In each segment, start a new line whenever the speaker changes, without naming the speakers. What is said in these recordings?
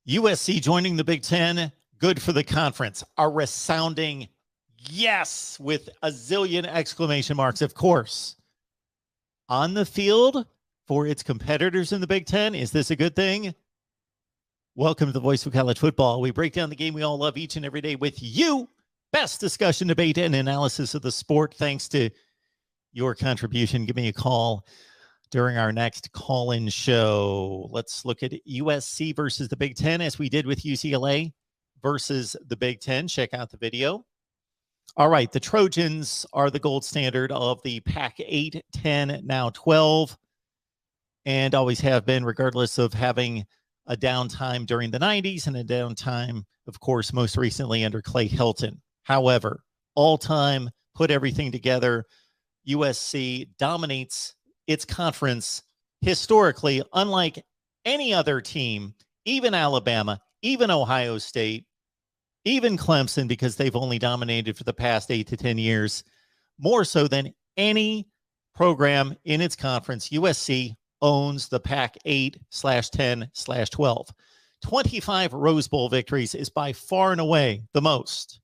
USC joining the Big Ten, good for the conference. A resounding yes with a zillion exclamation marks, of course. On the field for its competitors in the Big Ten, is this a good thing? Welcome to the Voice of College Football. We break down the game we all love each and every day with you. Best discussion, debate, and analysis of the sport. Thanks to your contribution. Give me a call during our next call-in show. Let's look at USC versus the Big Ten as we did with UCLA versus the Big Ten. Check out the video. All right, the Trojans are the gold standard of the Pac-8, 10, now 12, and always have been, regardless of having a downtime during the 90s and a downtime, of course, most recently under Clay Helton. However, all-time, put everything together, USC dominates its conference historically, unlike any other team, even Alabama, even Ohio State, even Clemson, because they've only dominated for the past 8 to 10 years, more so than any program in its conference. USC owns the Pac-8/10/12. 25 Rose Bowl victories is by far and away the most.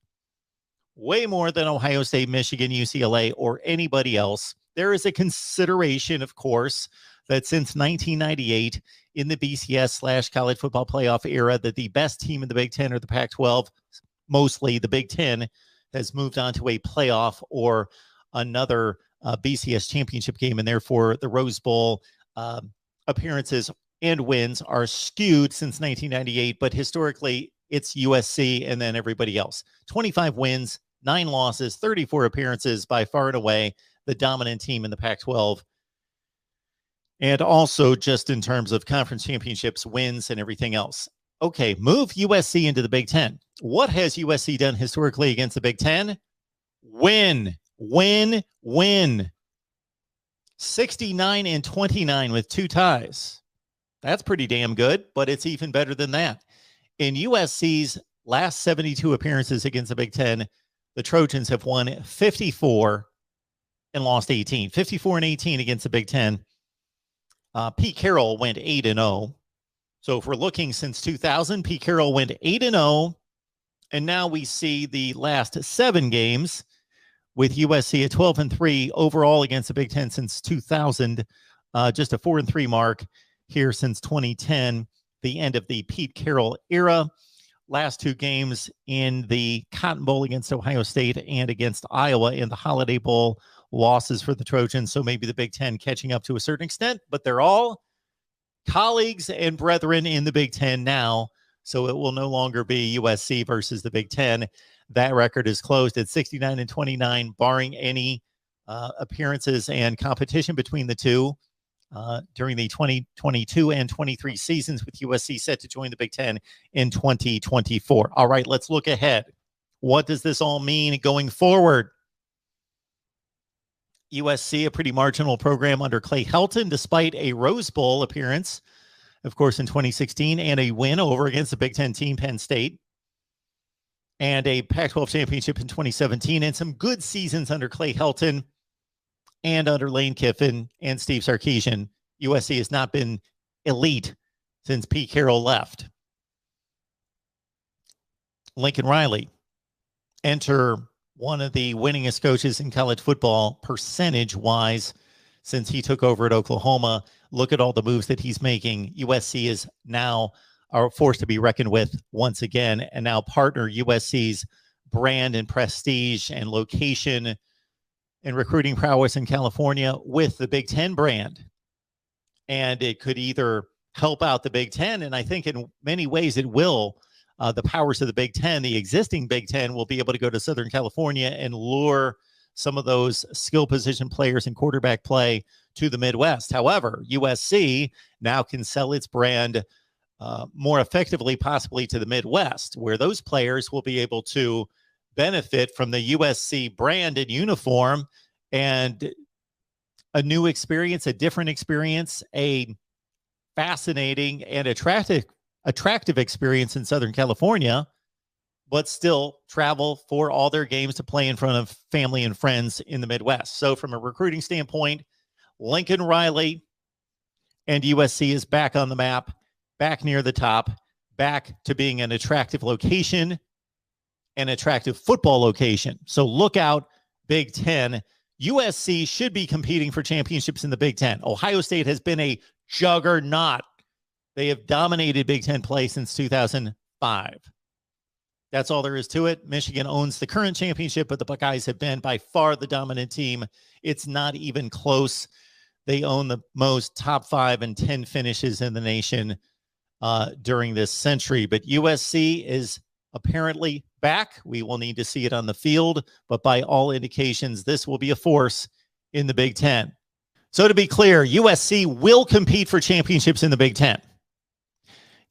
Way more than Ohio State, Michigan, UCLA, or anybody else. There is a consideration, of course, that since 1998 in the BCS/college football playoff era, that the best team in the Big Ten or the Pac-12, mostly the Big Ten, has moved on to a playoff or another BCS championship game, and therefore the Rose Bowl appearances and wins are skewed since 1998, but historically it's USC and then everybody else. 25 wins, 9 losses, 34 appearances, by far and away the dominant team in the Pac-12. And also just in terms of conference championships, wins, and everything else. Okay, move USC into the Big Ten. What has USC done historically against the Big Ten? Win, win, win. 69-29 with 2 ties. That's pretty damn good, but it's even better than that. In USC's last 72 appearances against the Big Ten, the Trojans have won 54 and lost 18. 54-18 against the Big Ten. Pete Carroll went 8-0. So if we're looking since 2000, Pete Carroll went 8-0. And now we see the last 7 games with USC at 12-3 overall against the Big Ten since 2000. Just a 4-3 mark here since 2010, the end of the Pete Carroll era. Last 2 games in the Cotton Bowl against Ohio State and against Iowa in the Holiday Bowl, losses for the Trojans. So maybe the Big Ten catching up to a certain extent, but they're all colleagues and brethren in the Big Ten now. So it will no longer be USC versus the Big Ten. That record is closed at 69-29, barring any appearances and competition between the two during the 2022 and 23 seasons, with USC set to join the Big Ten in 2024. All right, let's look ahead. What does this all mean going forward? USC, a pretty marginal program under Clay Helton, despite a Rose Bowl appearance, of course, in 2016, and a win over against the Big Ten team, Penn State, and a Pac-12 championship in 2017, and some good seasons under Clay Helton and under Lane Kiffin and Steve Sarkisian. USC has not been elite since Pete Carroll left. Lincoln Riley, enter one of the winningest coaches in college football percentage-wise since he took over at Oklahoma. Look at all the moves that he's making. USC is now a force to be reckoned with once again, and now partner USC's brand and prestige and location and recruiting prowess in California with the Big Ten brand. And it could either help out the Big Ten, and I think in many ways it will. The powers of the Big Ten, the existing Big Ten, will be able to go to Southern California and lure some of those skill position players in quarterback play to the Midwest. However, USC now can sell its brand more effectively, possibly to the Midwest, where those players will be able to benefit from the USC brand and uniform and a new experience, a different experience, a fascinating and attractive experience in Southern California, but still travel for all their games to play in front of family and friends in the Midwest. So from a recruiting standpoint, Lincoln Riley and USC is back on the map, back near the top, back to being an attractive location, an attractive football location. So look out, Big Ten. USC should be competing for championships in the Big Ten. Ohio State has been a juggernaut. They have dominated Big Ten play since 2005. That's all there is to it. Michigan owns the current championship, but the Buckeyes have been by far the dominant team. It's not even close. They own the most top 5 and 10 finishes in the nation during this century. But USC is apparently back. We will need to see it on the field, but by all indications, this will be a force in the Big Ten. So to be clear, USC will compete for championships in the Big Ten.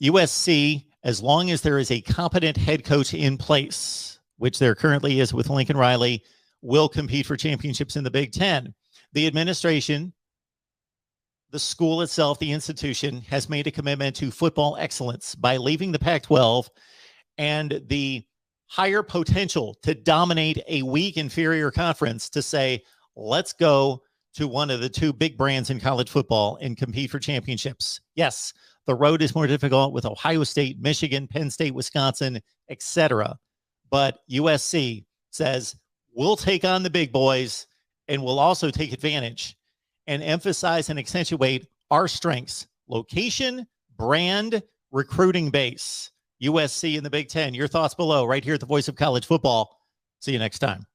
USC, as long as there is a competent head coach in place, which there currently is with Lincoln Riley, will compete for championships in the Big Ten. The administration, the school itself, the institution, has made a commitment to football excellence by leaving the Pac-12 and the higher potential to dominate a weak inferior conference to say, let's go to one of the 2 big brands in college football and compete for championships. Yes, the road is more difficult with Ohio State, Michigan, Penn State, Wisconsin, etc. But USC says, we'll take on the big boys and we'll also take advantage and emphasize and accentuate our strengths: location, brand, recruiting base. USC in the Big Ten. Your thoughts below right here at the Voice of College Football. See you next time.